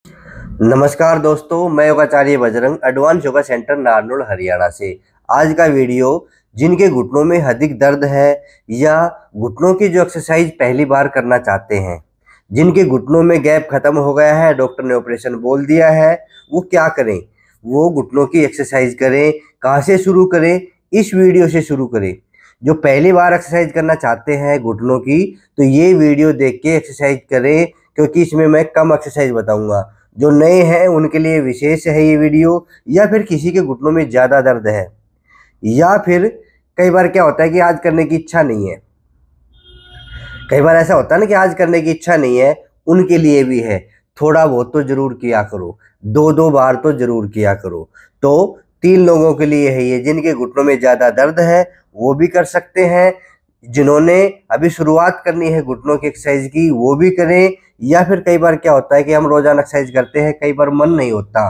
नमस्कार दोस्तों, मैं योगाचार्य बजरंग एडवांस योगा सेंटर नारनौल हरियाणा से। आज का वीडियो जिनके घुटनों में अधिक दर्द है या घुटनों की जो एक्सरसाइज पहली बार करना चाहते हैं, जिनके घुटनों में गैप खत्म हो गया है, डॉक्टर ने ऑपरेशन बोल दिया है, वो क्या करें, वो घुटनों की एक्सरसाइज करें, कहाँ से शुरू करें, इस वीडियो से शुरू करें। जो पहली बार एक्सरसाइज करना चाहते हैं घुटनों की, तो ये वीडियो देख के एक्सरसाइज करें, क्योंकि इसमें मैं कम एक्सरसाइज बताऊंगा। जो नए हैं उनके लिए विशेष है ये वीडियो, या फिर किसी के घुटनों में ज़्यादा दर्द है, या फिर कई बार क्या होता है कि आज करने की इच्छा नहीं है। कई बार ऐसा होता है ना कि आज करने की इच्छा नहीं है, उनके लिए भी है। थोड़ा बहुत तो जरूर किया करो, दो दो बार तो जरूर किया करो। तो 3 लोगों के लिए है ये, जिनके घुटनों में ज़्यादा दर्द है वो भी कर सकते हैं, जिन्होंने अभी शुरुआत करनी है घुटनों की एक्सरसाइज की वो भी करें, या फिर कई बार क्या होता है कि हम रोजाना एक्सरसाइज करते हैं, कई बार मन नहीं होता,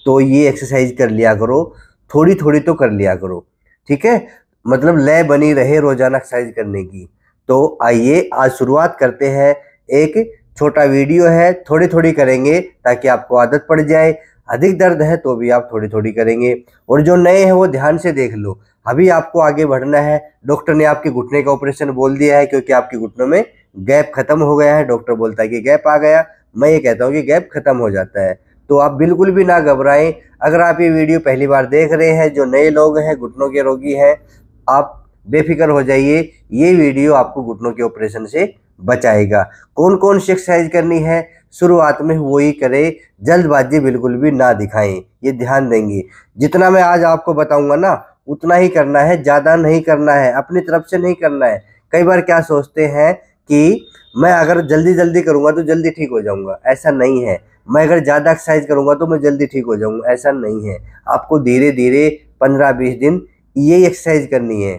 तो ये एक्सरसाइज कर लिया करो, थोड़ी थोड़ी तो कर लिया करो। ठीक है, मतलब लय बनी रहे रोजाना एक्सरसाइज करने की। तो आइए आज शुरुआत करते हैं। एक छोटा वीडियो है, थोड़ी थोड़ी करेंगे ताकि आपको आदत पड़ जाए। अधिक दर्द है तो भी आप थोड़ी थोड़ी करेंगे, और जो नए हैं वो ध्यान से देख लो। अभी आपको आगे बढ़ना है, डॉक्टर ने आपके घुटने का ऑपरेशन बोल दिया है, क्योंकि आपके घुटनों में गैप खत्म हो गया है। डॉक्टर बोलता है कि गैप आ गया, मैं ये कहता हूँ कि गैप खत्म हो जाता है। तो आप बिल्कुल भी ना घबराएं। अगर आप ये वीडियो पहली बार देख रहे हैं, जो नए लोग हैं, घुटनों के रोगी हैं, आप बेफिक्र हो जाइए, ये वीडियो आपको घुटनों के ऑपरेशन से बचाएगा। कौन कौन सी एक्सरसाइज करनी है शुरुआत में वही करें, जल्दबाजी बिल्कुल भी ना दिखाएं, ये ध्यान देंगे। जितना मैं आज आपको बताऊंगा ना उतना ही करना है, ज़्यादा नहीं करना है, अपनी तरफ से नहीं करना है। कई बार क्या सोचते हैं कि मैं अगर जल्दी जल्दी करूंगा तो जल्दी ठीक हो जाऊंगा, ऐसा नहीं है। मैं अगर ज़्यादा एक्सरसाइज करूंगा तो मैं जल्दी ठीक हो जाऊंगा, ऐसा नहीं है। आपको धीरे धीरे 15-20 दिन यही एक्सरसाइज करनी है।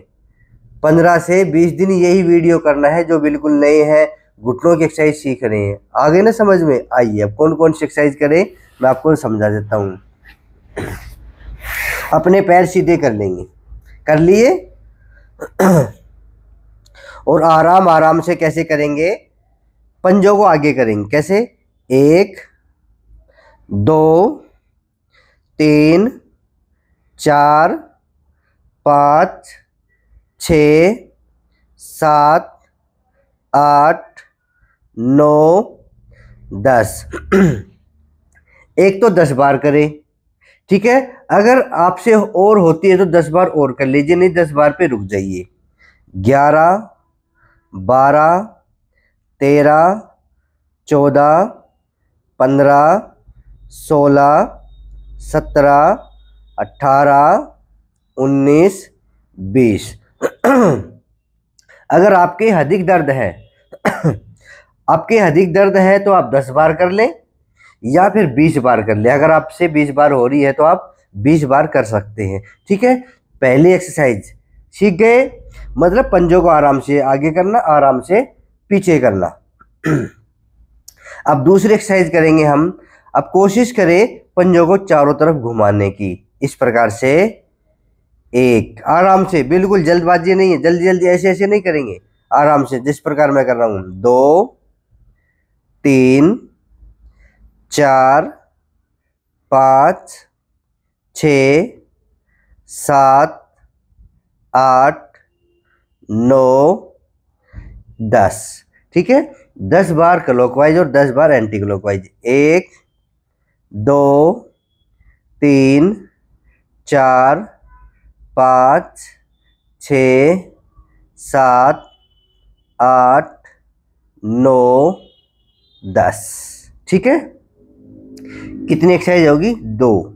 15 से 20 दिन यही वीडियो करना है। जो बिल्कुल नए हैं, घुटनों की एक्सरसाइज सीख रहे हैं, आगे ना समझ में आइए अब कौन कौन सी एक्सरसाइज करें मैं आपको समझा देता हूँ। अपने पैर सीधे कर लेंगे, कर लिए, और आराम आराम से कैसे करेंगे, पंजों को आगे करेंगे। कैसे? 1 2 3 4 5 6 7 8 9 10। एक तो 10 बार करें, ठीक है। अगर आपसे और होती है तो 10 बार और कर लीजिए, नहीं 10 बार पे रुक जाइए। 11 12 13 14 15 16 17 18 19 20। अगर आपके अधिक दर्द है आपके अधिक दर्द है तो आप 10 बार कर लें, या फिर 20 बार कर ले। अगर आपसे 20 बार हो रही है तो आप 20 बार कर सकते हैं, ठीक है। पहली एक्सरसाइज सीख गए, मतलब पंजों को आराम से आगे करना, आराम से पीछे करना। अब दूसरी एक्सरसाइज करेंगे हम। अब कोशिश करें पंजों को चारों तरफ घुमाने की, इस प्रकार से। एक आराम से, बिल्कुल जल्दबाजी नहीं है, जल्दी जल्दी ऐसे ऐसे नहीं करेंगे, आराम से जिस प्रकार मैं कर रहा हूं। 2 3 4 5 6 7 8 9 10, ठीक है। 10 बार क्लॉकवाइज और 10 बार एंटी क्लॉकवाइज। 1 2 3 4 5 6 7 8 9 10, ठीक है। कितनी एक्सरसाइज होगी? 2।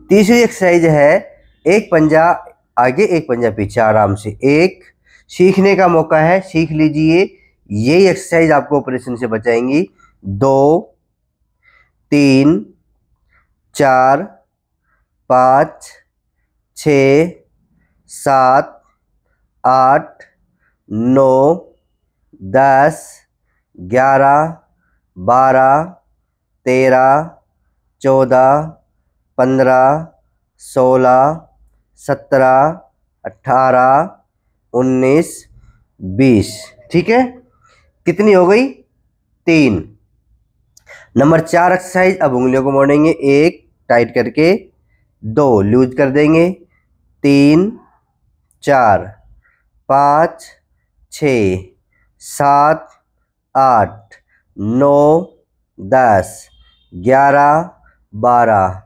तीसरी एक्सरसाइज है एक पंजा आगे एक पंजा पीछे, आराम से। एक सीखने का मौका है, सीख लीजिए, यही एक्सरसाइज आपको ऑपरेशन से बचाएंगी। 2 3 4 5 6 7 8 9 10 11 12 13 14 15 16 17 18 19 20, ठीक है। कितनी हो गई? 3। नंबर 4 एक्सरसाइज, अब उंगलियों को मोड़ेंगे, 1 टाइट करके, 2 लूज कर देंगे, 3 4 5 6 7 8 9 10 11 12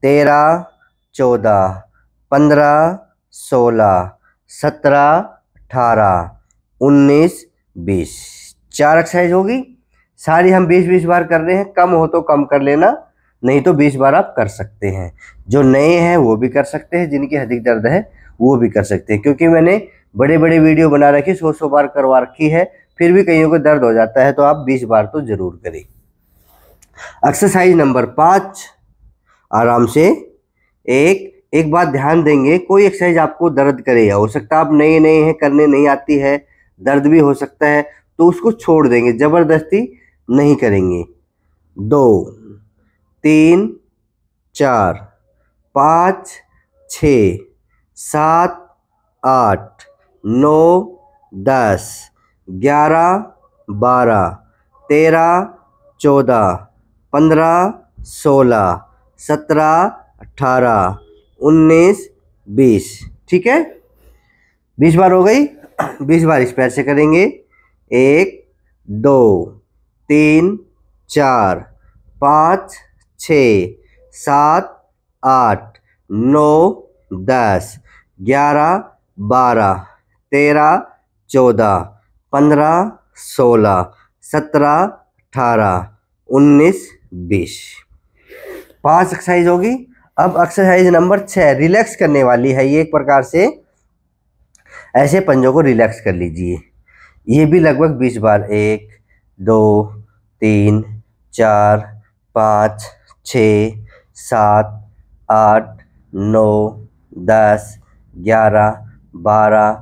13 14 15 16 17 18 19 20। 4 एक्सरसाइज होगी, सारी हम 20-20 बार कर रहे हैं। कम हो तो कम कर लेना, नहीं तो 20 बार आप कर सकते हैं। जो नए हैं वो भी कर सकते हैं, जिनकी अधिक दर्द है वो भी कर सकते हैं, क्योंकि मैंने बड़े बड़े वीडियो बना रखी, 100-100 बार करवा रखी है, फिर भी कईयों को दर्द हो जाता है। तो आप 20 बार तो जरूर करें। एक्सरसाइज नंबर 5, आराम से एक बात ध्यान देंगे, कोई एक्सरसाइज आपको दर्द करे, हो सकता है आप नए नए हैं, करने नहीं आती है, दर्द भी हो सकता है, तो उसको छोड़ देंगे, जबरदस्ती नहीं करेंगे। 2 3 4 5 6 7 8 9 10 11 12 13 14 15 16 17 18 19 20। ठीक है, 20 बार हो गई। 20 बार इस पैर से करेंगे, 1 2 3 4 5 6 7 8 9 10 11 12 13 14 15 16 17 18 19 20। 5 एक्सरसाइज होगी। अब एक्सरसाइज नंबर 6 रिलैक्स करने वाली है। ये एक प्रकार से ऐसे पंजों को रिलैक्स कर लीजिए, ये भी लगभग 20 बार। 1 2 3 4 5 6 7 8 9 10 11 12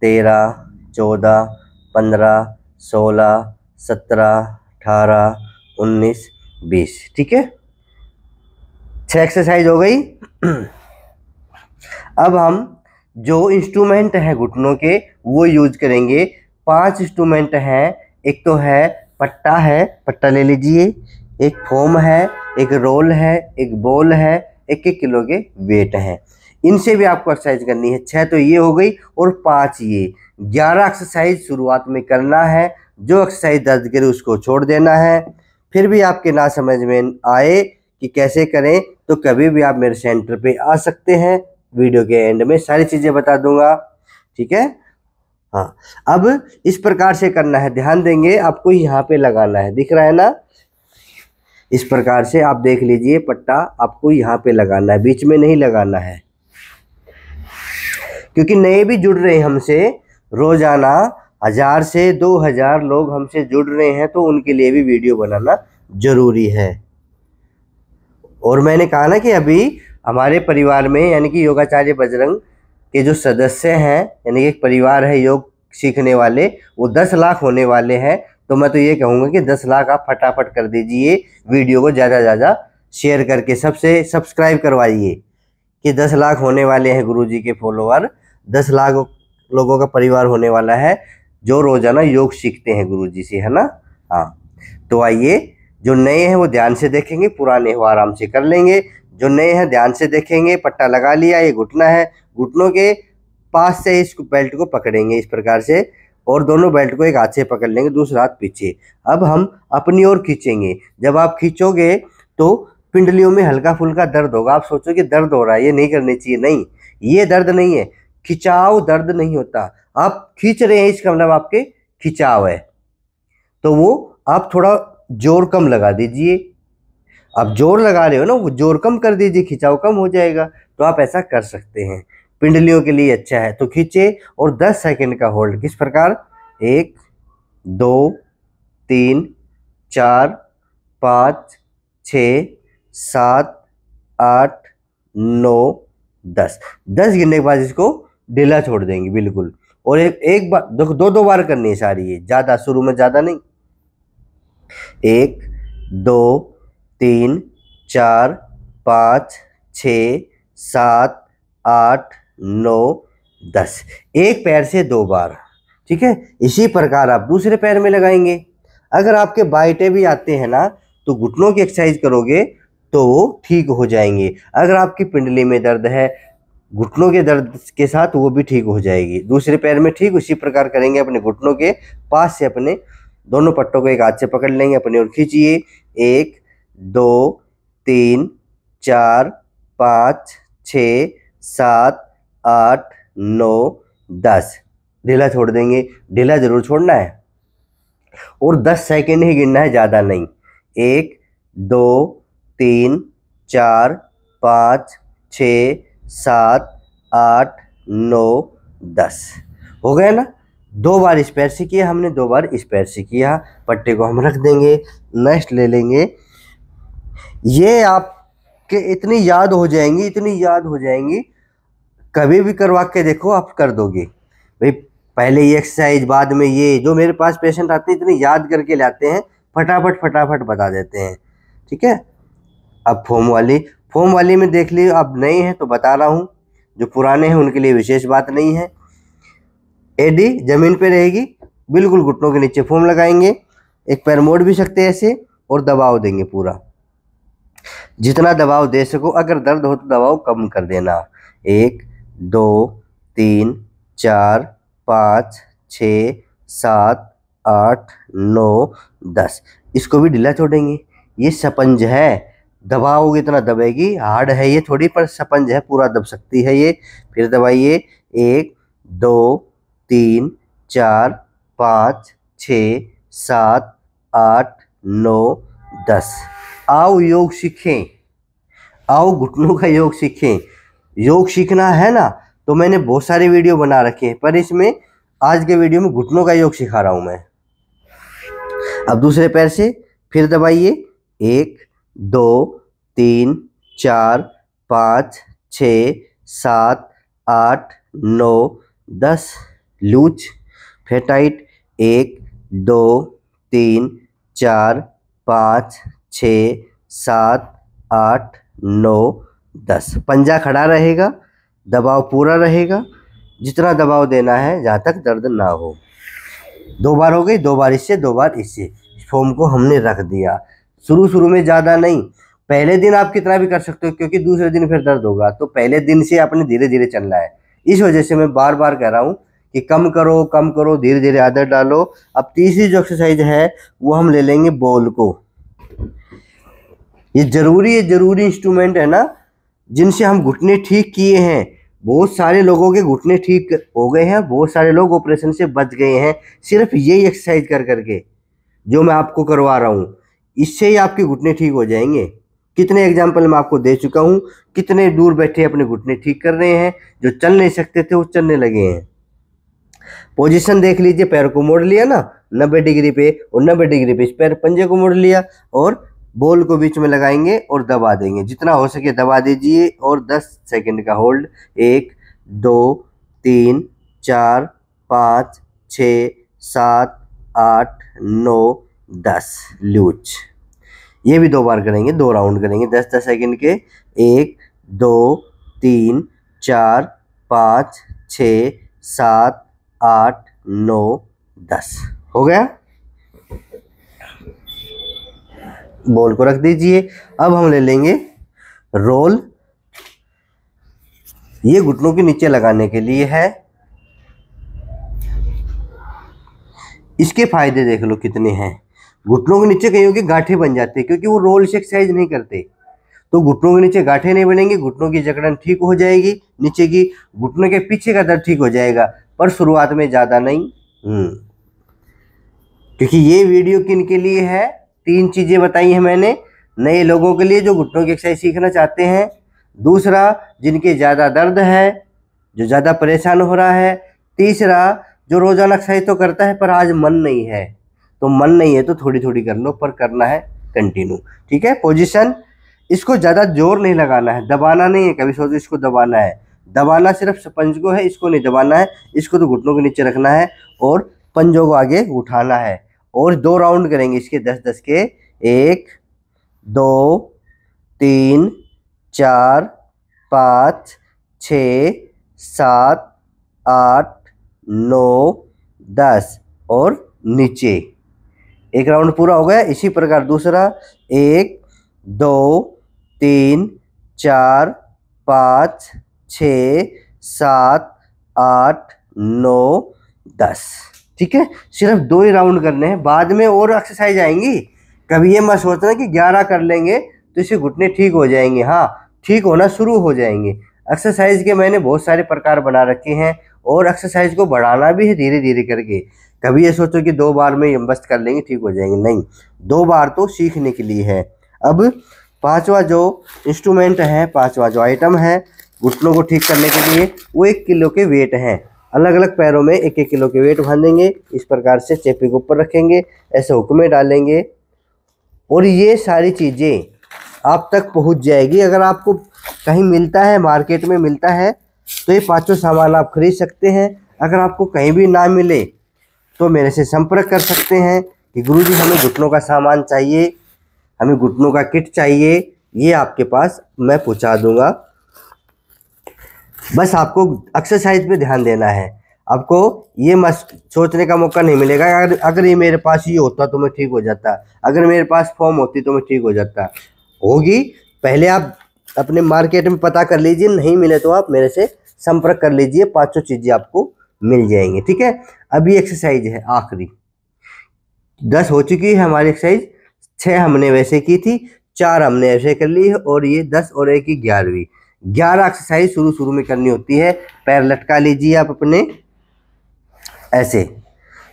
13 14 15 16 17 18 19 20। ठीक है, 6 एक्सरसाइज हो गई। अब हम जो इंस्ट्रूमेंट है घुटनों के वो यूज करेंगे। 5 इंस्ट्रूमेंट हैं। एक तो है पट्टा, है पट्टा ले लीजिए, एक फोम है, एक रोल है, एक बॉल है, 1-1 किलो के वेट हैं। इनसे भी आपको एक्सरसाइज करनी है। 6 तो ये हो गई और 5 ये, 11 एक्सरसाइज शुरुआत में करना है। जो एक्सरसाइज दर्द करे उसको छोड़ देना है। फिर भी आपके ना समझ में आए कि कैसे करें तो कभी भी आप मेरे सेंटर पे आ सकते हैं। वीडियो के एंड में सारी चीज़ें बता दूंगा। ठीक है, हाँ। अब इस प्रकार से करना है, ध्यान देंगे, आपको यहाँ पे लगाना है, दिख रहा है ना, इस प्रकार से आप देख लीजिए, पट्टा आपको यहाँ पे लगाना है, बीच में नहीं लगाना है, क्योंकि नए भी जुड़ रहे हैं हमसे। रोजाना 1000 से 2000 लोग हमसे जुड़ रहे हैं, तो उनके लिए भी वीडियो बनाना जरूरी है। और मैंने कहा ना कि अभी हमारे परिवार में यानी कि योगाचार्य बजरंग के जो सदस्य हैं, यानी कि एक परिवार है योग सीखने वाले, वो 10 लाख होने वाले हैं। तो मैं तो ये कहूँगा कि 10 लाख आप फटाफट कर दीजिए, वीडियो को ज़्यादा से ज़्यादा शेयर करके सबसे सब्सक्राइब करवाइए कि 10 लाख होने वाले हैं गुरुजी के फॉलोअर। 10 लाख लोगों का परिवार होने वाला है जो रोजाना योग सीखते हैं गुरुजी से, है ना। हाँ, तो आइए, जो नए हैं वो ध्यान से देखेंगे, पुराने हो आराम से कर लेंगे। जो नए हैं ध्यान से देखेंगे। पट्टा लगा लिया, ये घुटना है, घुटनों के पास से इस बेल्ट को पकड़ेंगे इस प्रकार से, और दोनों बेल्ट को एक हाथ से पकड़ लेंगे, दूसरा हाथ पीछे। अब हम अपनी ओर खींचेंगे। जब आप खींचोगे तो पिंडलियों में हल्का फुल्का दर्द होगा। आप सोचो कि दर्द हो रहा है, ये नहीं करनी चाहिए, नहीं, ये दर्द नहीं है, खिंचाव दर्द नहीं होता। आप खींच रहे हैं, इसका मतलब आपके खिंचाव है, तो वो आप थोड़ा जोर कम लगा दीजिए। आप जोर लगा रहे हो ना, वो जोर कम कर दीजिए, खिंचाव कम हो जाएगा। तो आप ऐसा कर सकते हैं, पिंडलियों के लिए अच्छा है। तो खींचे और 10 सेकंड का होल्ड, किस प्रकार, 1 2 3 4 5 6 7 8 9 10। 10 गिनने के बाद इसको ढीला छोड़ देंगे बिल्कुल। और एक बार दो बार करनी है सारी, ये ज्यादा, शुरू में ज्यादा नहीं। 1 2 3 4 5 6 7 8 9 10। एक पैर से 2 बार। ठीक है, इसी प्रकार आप दूसरे पैर में लगाएंगे। अगर आपके बाइटे भी आते हैं ना, तो घुटनों की एक्सरसाइज करोगे तो वो ठीक हो जाएंगे। अगर आपकी पिंडली में दर्द है, घुटनों के दर्द के साथ वो भी ठीक हो जाएगी। दूसरे पैर में ठीक उसी प्रकार करेंगे। अपने घुटनों के पास से अपने दोनों पट्टों को एक हाथ से पकड़ लेंगे, अपनी ओर खींचिए। 1 2 3 4 5 6 7 8 9 10। ढीला छोड़ देंगे, ढीला जरूर छोड़ना है और 10 सेकेंड ही गिनना है, ज़्यादा नहीं। 1 2 3 4 5 6 7 8 9 10। हो गया ना। 2 बार इस पैर से किया हमने, 2 बार इस पैर से किया। पट्टे को हम रख देंगे। नेक्स्ट ले लेंगे। ये आपके इतनी याद हो जाएंगी, इतनी याद हो जाएंगी, कभी भी करवा के देखो आप कर दोगे भाई। पहले ये एक्सरसाइज, बाद में ये। जो मेरे पास पेशेंट आते हैं इतनी याद करके लाते हैं, फटाफट फटाफट बता देते हैं। ठीक है। अब फोम वाली में देख लीजिए। अब नए हैं तो बता रहा हूँ, जो पुराने हैं उनके लिए विशेष बात नहीं है। एडी जमीन पे रहेगी, बिल्कुल घुटनों के नीचे फोम लगाएंगे। एक पैर मोड़ भी सकते हैं ऐसे और दबाव देंगे पूरा, जितना दबाव दे सको। अगर दर्द हो तो दबाव कम कर देना। 1 2 3 4 5 6 7 8 9 10। इसको भी ढीला छोड़ेंगे। ये स्पंज है, दबाओगे इतना दबेगी। हार्ड है ये थोड़ी, पर स्पंज है, पूरा दब सकती है ये। फिर दबाइए। 1 2 3 4 5 6 7 8 9 10। आओ योग सीखें, आओ घुटनों का योग सीखें। योग सीखना है ना, तो मैंने बहुत सारे वीडियो बना रखे हैं, पर इसमें आज के वीडियो में घुटनों का योग सिखा रहा हूं मैं। अब दूसरे पैर से फिर दबाइए। 1 2 3 4 5 6 7 8 9 10। लूज फिर टाइट। 1 2 3 4 5 6 7 8 9 10। पंजा खड़ा रहेगा, दबाव पूरा रहेगा, जितना दबाव देना है जहाँ तक दर्द ना हो। 2 बार हो गई, 2 बार इससे, 2 बार इससे। फोम को हमने रख दिया। शुरू में ज़्यादा नहीं, पहले दिन आप कितना भी कर सकते हो, क्योंकि दूसरे दिन फिर दर्द होगा। तो पहले दिन से आपने धीरे धीरे चलना है। इस वजह से मैं बार बार कह रहा हूँ कि कम करो कम करो, धीरे धीरे आदत डालो। अब तीसरी जो एक्सरसाइज है वो हम ले लेंगे बॉल को। ये जरूरी इंस्ट्रूमेंट है ना, जिनसे हम घुटने ठीक किए हैं। बहुत सारे लोगों के घुटने ठीक हो गए हैं, बहुत सारे लोग ऑपरेशन से बच गए हैं, सिर्फ यही एक्सरसाइज कर करके जो मैं आपको करवा रहा हूँ। इससे ही आपके घुटने ठीक हो जाएंगे। कितने एग्जाम्पल मैं आपको दे चुका हूँ, कितने दूर बैठे अपने घुटने ठीक कर रहे हैं। जो चल नहीं सकते थे वो चलने लगे हैं। पोजीशन देख लीजिए, पैर को मोड़ लिया ना 90 डिग्री पे, और 90 डिग्री पे इस पैर पंजे को मोड़ लिया, और बॉल को बीच में लगाएंगे और दबा देंगे। जितना हो सके दबा दीजिए और 10 सेकंड का होल्ड। 1 2 3 4 5 6 7 8 9 10। लूज। ये भी 2 बार करेंगे, 2 राउंड करेंगे 10-10 सेकंड के। 1 2 3 4 5 6 7 8 9 10। हो गया। बॉल को रख दीजिए। अब हम ले लेंगे रोल। ये घुटनों के नीचे लगाने के लिए है। इसके फायदे देख लो कितने हैं। घुटनों के नीचे कईयों के गांठें बन जाते हैं, क्योंकि वो रोल से एक्सरसाइज नहीं करते। तो घुटनों के नीचे गांठें नहीं बनेंगी, घुटनों की जकड़न ठीक हो जाएगी, नीचे की घुटनों के पीछे का दर्द ठीक हो जाएगा, पर शुरुआत में ज़्यादा नहीं। क्योंकि ये वीडियो किन के लिए है, 3 चीज़ें बताई हैं मैंने। नए लोगों के लिए जो घुटनों की एक्सरसाइज सीखना चाहते हैं, दूसरा जिनके ज़्यादा दर्द है, जो ज़्यादा परेशान हो रहा है, तीसरा जो रोज़ाना एक्सरसाइज तो करता है पर आज मन नहीं है। तो मन नहीं है तो थोड़ी थोड़ी कर लो, पर करना है कंटिन्यू। ठीक है। पोजीशन, इसको ज़्यादा जोर नहीं लगाना है, दबाना नहीं है। कभी सोचो इसको दबाना है, दबाना सिर्फ स्पंज को है, इसको नहीं दबाना है। इसको तो घुटनों के नीचे रखना है और पंजों को आगे उठाना है। और 2 राउंड करेंगे इसके 10-10 के। 1 2 3 4 5 6 7 8 9 10। और नीचे एक राउंड पूरा हो गया। इसी प्रकार दूसरा 1 2 3 4 5 6 7 8 9 10। ठीक है, सिर्फ 2 ही राउंड करने हैं, बाद में और एक्सरसाइज आएंगी। कभी ये मत सोचना कि 11 कर लेंगे तो इससे घुटने ठीक हो जाएंगे। हाँ, ठीक होना शुरू हो जाएंगे। एक्सरसाइज के मैंने बहुत सारे प्रकार बना रखे हैं और एक्सरसाइज को बढ़ाना भी है धीरे धीरे करके। कभी ये सोचो कि 2 बार में बस कर लेंगे ठीक हो जाएंगे, नहीं, 2 बार तो सीखने के लिए है। अब पांचवा जो इंस्ट्रूमेंट है, पांचवा जो आइटम है घुटनों को ठीक करने के लिए, वो 1 किलो के वेट हैं। अलग अलग पैरों में 1-1 किलो के वेट बांधेंगे, इस प्रकार से चेपी के ऊपर रखेंगे, ऐसे हुक में डालेंगे और ये सारी चीज़ें आप तक पहुंच जाएगी। अगर आपको कहीं मिलता है, मार्केट में मिलता है, तो ये पांचों सामान आप खरीद सकते हैं। अगर आपको कहीं भी ना मिले तो मेरे से संपर्क कर सकते हैं कि गुरुजी हमें घुटनों का सामान चाहिए, हमें घुटनों का किट चाहिए, ये आपके पास मैं पहुंचा दूंगा। बस आपको एक्सरसाइज पे ध्यान देना है। आपको ये मत सोचने का मौका नहीं मिलेगा अगर ये मेरे पास ये होता तो मैं ठीक हो जाता, अगर मेरे पास फॉर्म होती तो मैं ठीक हो जाता। होगी, पहले आप अपने मार्केट में पता कर लीजिए, नहीं मिले तो आप मेरे से संपर्क कर लीजिए, पांचों चीज़ें आपको मिल जाएंगी। ठीक है, अभी एक्सरसाइज है आखिरी, 10 हो चुकी है हमारी एक्सरसाइज। 6 हमने वैसे की थी, 4 हमने ऐसे कर ली है और ये 10 और 1 की 11वीं। 11 एक्सरसाइज शुरू में करनी होती है। पैर लटका लीजिए आप अपने ऐसे।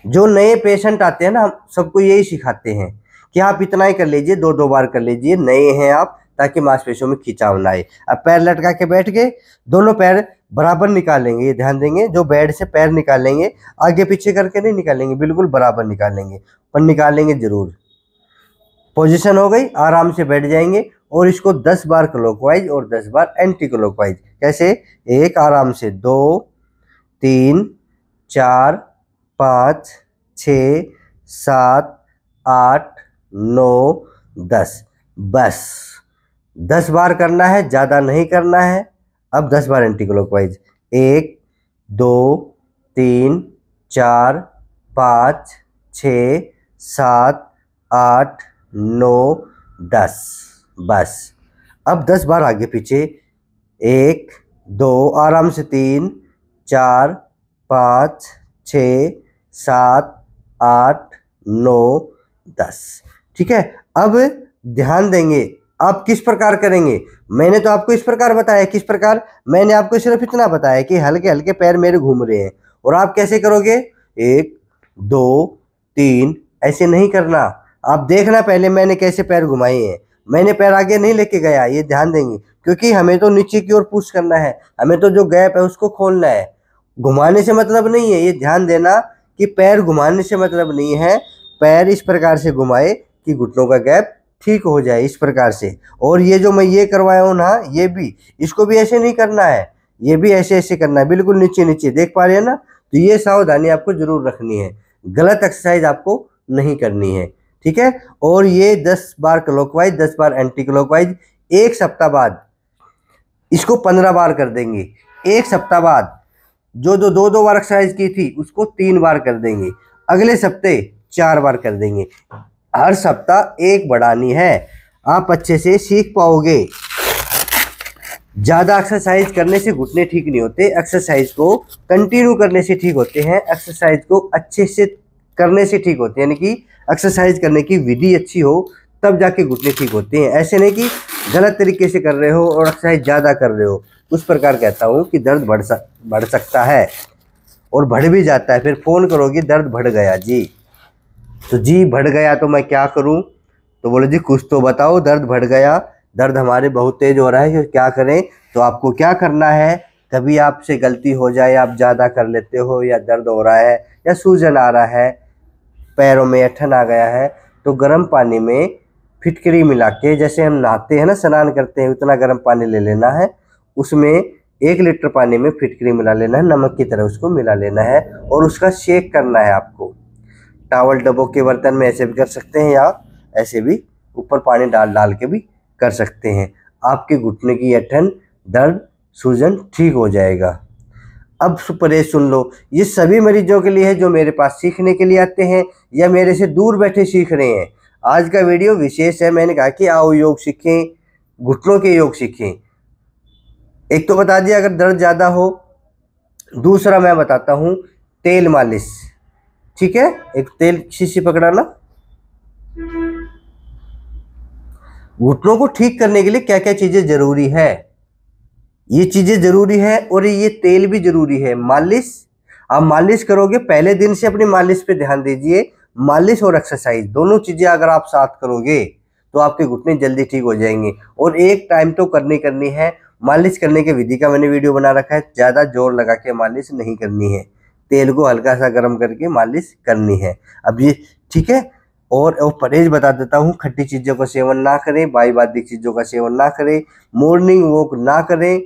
जो नए पेशेंट आते हैं ना, हम सबको यही सिखाते हैं कि आप इतना ही कर लीजिए, 2-2 बार कर लीजिए, नए हैं आप, ताकि मांसपेशियों में खिंचाव ना आए। अब पैर लटका के बैठ गए, दोनों पैर बराबर निकालेंगे, ये ध्यान देंगे। जो बेड से पैर निकालेंगे आगे पीछे करके नहीं निकालेंगे, बिल्कुल बराबर निकालेंगे, पर निकालेंगे जरूर। पोजीशन हो गई, आराम से बैठ जाएंगे और इसको 10 बार क्लॉकवाइज और 10 बार एंटी क्लॉकवाइज। कैसे? 1 आराम से, 2 3 4 5 6 7 8 9 10। बस 10 बार करना है, ज़्यादा नहीं करना है। अब 10 बार एंटी क्लॉकवाइज, 1 2 3 4 5 6 7 8 9 10। बस अब 10 बार आगे पीछे, 1 2 आराम से, 3 4 5 6 7 8 9 10। ठीक है, अब ध्यान देंगे आप किस प्रकार करेंगे। मैंने तो आपको इस प्रकार बताया, किस प्रकार, मैंने आपको सिर्फ इतना बताया कि हल्के हल्के पैर मेरे घूम रहे हैं। और आप कैसे करोगे? 1 2 3 ऐसे नहीं करना। आप देखना पहले मैंने कैसे पैर घुमाए हैं। मैंने पैर आगे नहीं लेके गया, ये ध्यान देंगे, क्योंकि हमें तो नीचे की ओर पुश करना है, हमें तो जो गैप है उसको खोलना है। घुमाने से मतलब नहीं है, ये ध्यान देना कि पैर घुमाने से मतलब नहीं है। पैर इस प्रकार से घुमाए कि घुटनों का गैप ठीक हो जाए, इस प्रकार से। और ये जो मैं ये करवाया हूँ ना, ये भी, इसको भी ऐसे नहीं करना है, ये भी ऐसे ऐसे करना है, बिल्कुल नीचे नीचे, देख पा रहे हैं ना। तो ये सावधानी आपको जरूर रखनी है, गलत एक्सरसाइज आपको नहीं करनी है। ठीक है, और ये 10 बार क्लॉकवाइज 10 बार एंटी क्लॉकवाइज। 1 सप्ताह बाद इसको 15 बार कर देंगे। 1 सप्ताह बाद जो 2 बार एक्सरसाइज की थी उसको 3 बार कर देंगे। अगले सप्ते 4 बार कर देंगे। हर सप्ताह 1 बढ़ानी है, आप अच्छे से सीख पाओगे। ज़्यादा एक्सरसाइज करने से घुटने ठीक नहीं होते, एक्सरसाइज को कंटिन्यू करने से ठीक होते हैं, एक्सरसाइज को अच्छे से करने से ठीक होते हैं। यानी कि एक्सरसाइज करने की विधि अच्छी हो तब जाके घुटने ठीक होते हैं। ऐसे नहीं कि गलत तरीके से कर रहे हो और एक्सरसाइज ज़्यादा कर रहे हो। उस प्रकार कहता हूँ कि दर्द बढ़ सकता है और बढ़ भी जाता है। फिर फ़ोन करोगे दर्द बढ़ गया जी, तो जी बढ़ गया तो मैं क्या करूं? तो बोले जी कुछ तो बताओ, दर्द बढ़ गया, दर्द हमारे बहुत तेज हो रहा है, क्या करें? तो आपको क्या करना है, कभी आपसे गलती हो जाए, आप ज़्यादा कर लेते हो, या दर्द हो रहा है, या सूजन आ रहा है, पैरों में ऐंठन आ गया है, तो गर्म पानी में फिटकरी मिला के, जैसे हम नहाते हैं ना, स्नान करते हैं, उतना गर्म पानी ले लेना है, उसमें 1 लीटर पानी में फिटकरी मिला लेना है, नमक की तरह उसको मिला लेना है और उसका शेक करना है आपको। टावल डब्बों के बर्तन में ऐसे भी कर सकते हैं, या ऐसे भी ऊपर पानी डाल के भी कर सकते हैं। आपके घुटने की ऐंठन, दर्द, सूजन ठीक हो जाएगा। अब परहेज सुन लो, ये सभी मरीजों के लिए है जो मेरे पास सीखने के लिए आते हैं या मेरे से दूर बैठे सीख रहे हैं। आज का वीडियो विशेष है, मैंने कहा कि आओ योग सीखें, घुटनों के योग सीखें। एक तो बता दिया अगर दर्द ज़्यादा हो, दूसरा मैं बताता हूँ तेल मालिश। ठीक है, एक तेल शीशी पकड़ाना। घुटनों को ठीक करने के लिए क्या क्या चीज़ें ज़रूरी है, ये चीज़ें ज़रूरी है और ये तेल भी ज़रूरी है। मालिश, आप मालिश करोगे, पहले दिन से अपनी मालिश पे ध्यान दीजिए। मालिश और एक्सरसाइज दोनों चीज़ें अगर आप साथ करोगे तो आपके घुटने जल्दी ठीक हो जाएंगे। और एक टाइम तो करनी है। मालिश करने के विधि का मैंने वीडियो बना रखा है, ज़्यादा जोर लगा के मालिश नहीं करनी है, तेल को हल्का सा गर्म करके मालिश करनी है। अब ये ठीक है। और परहेज बता देता हूँ, खट्टी चीज़ों का सेवन ना करें, बाई चीज़ों का सेवन ना करें, मॉर्निंग वॉक ना करें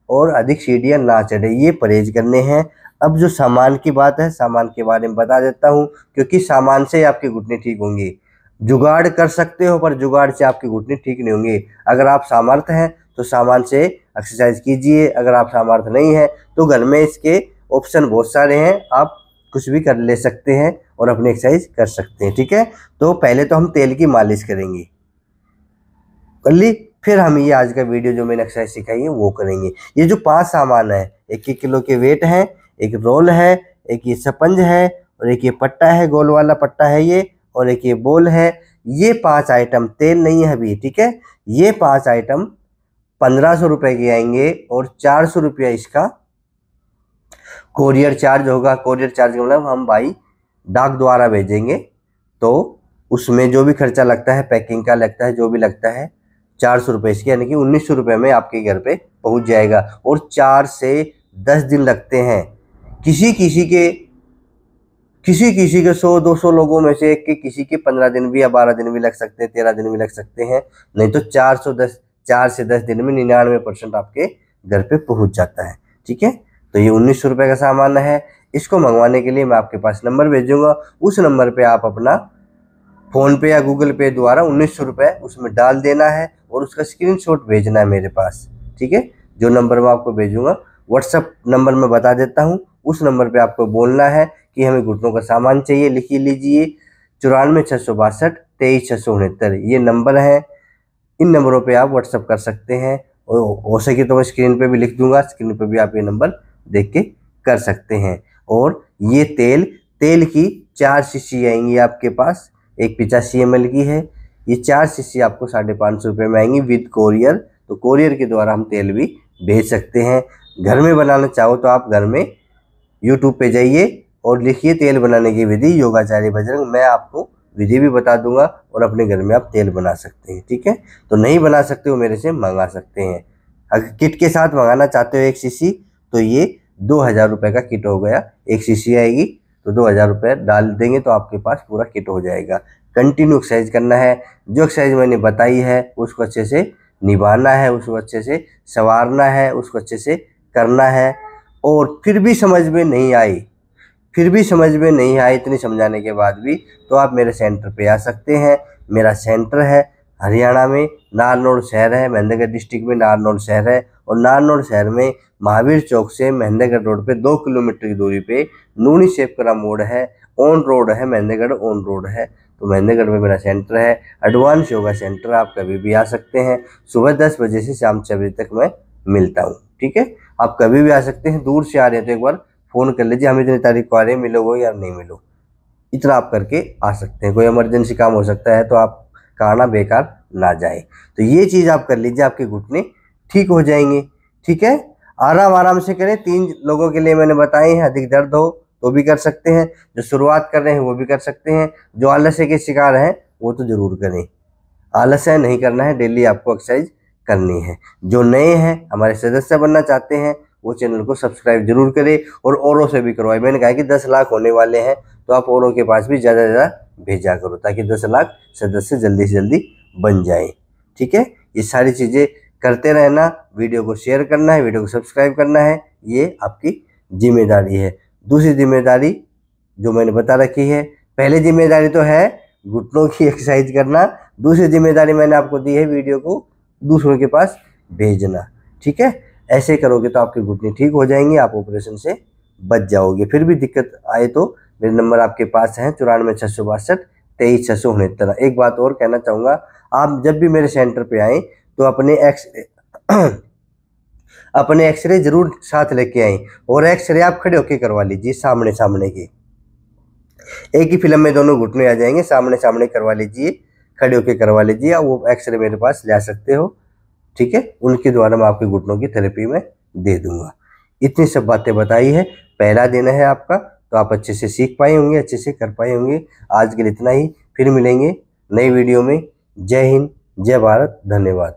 और अधिक सीढ़ियाँ ना चढ़े, ये परहेज करने हैं। अब जो सामान की बात है, सामान के बारे में बता देता हूँ, क्योंकि सामान से आपके घुटने ठीक होंगे। जुगाड़ कर सकते हो पर जुगाड़ से आपके घुटने ठीक नहीं होंगे। अगर आप सामर्थ्य हैं तो सामान से एक्सरसाइज कीजिए, अगर आप सामर्थ्य नहीं है तो घर में इसके ऑप्शन बहुत सारे हैं, आप कुछ भी कर ले सकते हैं और अपनी एक्सरसाइज कर सकते हैं। ठीक है, तो पहले तो हम तेल की मालिश करेंगे, कर ली, फिर हम ये आज का वीडियो जो मैंने एक्सरसाइज सिखाई है वो करेंगे। ये जो 5 सामान है, 1-1 किलो के वेट हैं, एक रोल है, एक ये स्पंज है और एक ये पट्टा है, गोल वाला पट्टा है ये, और एक ये बोल है। ये 5 आइटम, तेल नहीं है अभी, ठीक है। ये 5 आइटम 1500 रुपये के आएंगे और 400 रुपया इसका कोरियर चार्ज होगा। कोरियर चार्ज का मतलब हम भाई डाक द्वारा भेजेंगे, तो उसमें जो भी खर्चा लगता है, पैकिंग का लगता है, जो भी लगता है, 400 रुपये इसके, यानी कि 1900 रुपये में आपके घर पे पहुंच जाएगा। और 4 से 10 दिन लगते हैं। किसी किसी के 100-200 लोगों में से एक के, किसी के 15 दिन भी या 12 दिन भी लग सकते हैं, 13 दिन भी लग सकते हैं, नहीं तो 4 से 10 दिन में 99% आपके घर पे पहुंच जाता है। ठीक है, तो ये 1900 रुपये का सामान है। इसको मंगवाने के लिए मैं आपके पास नंबर भेजूंगा, उस नंबर पे आप अपना फ़ोन पे या गूगल पे द्वारा 1900 रुपये उसमें डाल देना है और उसका स्क्रीनशॉट भेजना है मेरे पास। ठीक है, जो नंबर मैं आपको भेजूंगा, व्हाट्सअप नंबर मैं बता देता हूँ, उस नंबर पे आपको बोलना है कि हमें घुटनों का सामान चाहिए, लिखिए लीजिए 94 662 23 669 ये नंबर है। इन नंबरों पे आप व्हाट्सअप कर सकते हैं और हो सके तो मैं स्क्रीन पे भी लिख दूंगा, स्क्रीन पे भी आप ये नंबर देख के कर सकते हैं। और ये तेल की 4 शीशी आएंगी आपके पास, एक 85 ml की है। ये 4 शीशी आपको 550 रुपये में आएंगी विद कोरियर। तो कोरियर के द्वारा हम तेल भी भेज सकते हैं। घर में बनाना चाहो तो आप घर में यूट्यूब पे जाइए और लिखिए तेल बनाने की विधि योगाचार्य बजरंग, मैं आपको विधि भी बता दूंगा और अपने घर में आप तेल बना सकते हैं। ठीक है, तो नहीं बना सकते हो मेरे से मंगा सकते हैं। अगर किट के साथ मंगाना चाहते हो 1 शीशी, तो ये 2000 रुपये का किट हो गया। 1 शीशी आएगी तो 2000 रुपये डाल देंगे तो आपके पास पूरा किट हो जाएगा। कंटिन्यू एक्सरसाइज करना है, जो एक्सरसाइज मैंने बताई है उसको अच्छे से निभाना है, उसको अच्छे से संवारना है, उसको अच्छे से करना है। और फिर भी समझ में नहीं आई, इतनी समझाने के बाद भी, तो आप मेरे सेंटर पे आ सकते हैं। मेरा सेंटर है हरियाणा में, नारनौल शहर है, महेंद्रगढ़ डिस्ट्रिक्ट में नारनौल शहर है। और नारनौल शहर में महावीर चौक से महेंद्रगढ़ रोड पे 2 किलोमीटर की दूरी पे नूनी शेपकरा मोड़ है, ऑन रोड है, महेंद्रगढ़ ऑन रोड है। तो महेंद्रगढ़ में मेरा सेंटर है, एडवांस योगा सेंटर। आप कभी भी आ सकते हैं, सुबह 10 बजे से शाम 6 बजे तक मैं मिलता हूँ। ठीक है, आप कभी भी आ सकते हैं। दूर से आ रहे हैं तो एक बार फ़ोन कर लीजिए, हम इतनी तारीख को आ रहे हैं, मिलोगे या नहीं मिलो, इतना आप करके आ सकते हैं। कोई इमरजेंसी काम हो सकता है तो आप का आना बेकार ना जाए। तो ये चीज़ आप कर लीजिए, आपके घुटने ठीक हो जाएंगे। ठीक है, आराम से करें। 3 लोगों के लिए मैंने बताए हैं, अधिक दर्द हो तो भी कर सकते हैं, जो शुरुआत कर रहे हैं वो भी कर सकते हैं, जो आलस्य के शिकार हैं वो तो ज़रूर करें। आलस्य नहीं करना है, डेली आपको एक्सरसाइज करनी है। जो नए हैं, हमारे सदस्य बनना चाहते हैं, वो चैनल को सब्सक्राइब जरूर करें और औरों से भी करवाएं। मैंने कहा कि 10 लाख होने वाले हैं, तो आप औरों के पास भी ज़्यादा से ज़्यादा भेजा करो, ताकि 10 लाख सदस्य जल्दी से जल्दी बन जाए। ठीक है, ये सारी चीज़ें करते रहना, वीडियो को शेयर करना है, वीडियो को सब्सक्राइब करना है, ये आपकी जिम्मेदारी है। दूसरी जिम्मेदारी जो मैंने बता रखी है, पहली जिम्मेदारी तो है घुटनों की एक्सरसाइज करना, दूसरी जिम्मेदारी मैंने आपको दी है वीडियो को दूसरों के पास भेजना। ठीक है, ऐसे करोगे तो आपके घुटने ठीक हो जाएंगे, आप ऑपरेशन से बच जाओगे। फिर भी दिक्कत आए तो मेरे नंबर आपके पास हैं 94,662,23,669। एक बात और कहना चाहूँगा, आप जब भी मेरे सेंटर पे आएँ तो अपने एक्सरे जरूर साथ लेके आएँ, और एक्सरे आप खड़े होके करवा लीजिए, सामने सामने के। एक ही फिल्म में दोनों घुटने आ जाएंगे, सामने सामने करवा लीजिए, खड़े होके करवा लीजिए। वो एक्सरे मेरे पास ला सकते हो, ठीक है, उनके द्वारा मैं आपके घुटनों की थेरेपी में दे दूंगा। इतनी सब बातें बताई है, पहला दिन है आपका, तो आप अच्छे से सीख पाए होंगे, अच्छे से कर पाए होंगे। आज के लिए इतना ही, फिर मिलेंगे नई वीडियो में। जय हिंद, जय भारत, धन्यवाद।